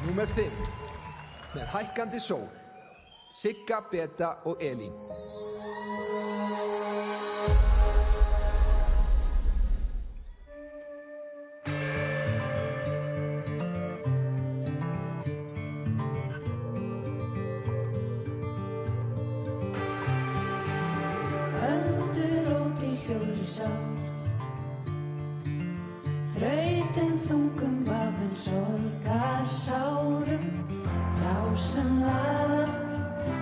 Númer 5 með hækkandi sól, Sigga, Beta og Elín. Öldur út í hljóðri sá, þrautin þungum vafinn sorgar sárum, frásum laðar,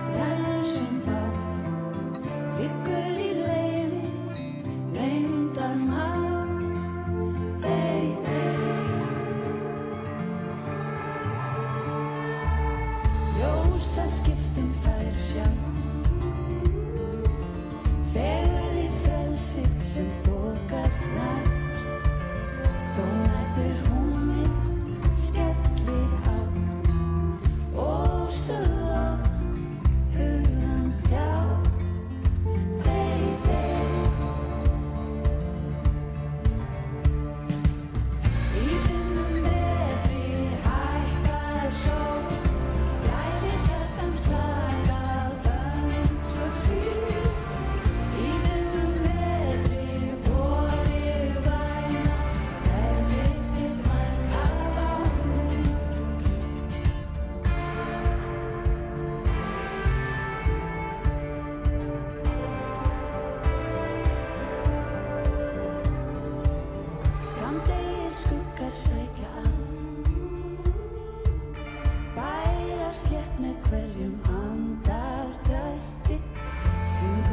brennur sem bá, liggur í leyni, leyndarmál, ljósaskiptum fær sjá, fegurð í frelsi sem þokast nær, þó nætur húminn skelli á, ósögð á hugann þjá, í dimmum vetri hækkar sól, læðir hjartans lag af bönd svo hlýr, í dimmum vetri vorið væna, nefnir þitt markað á mér. Skammdegis skuggar sækja að, bærar slétt með hverjum andardrætti, syngur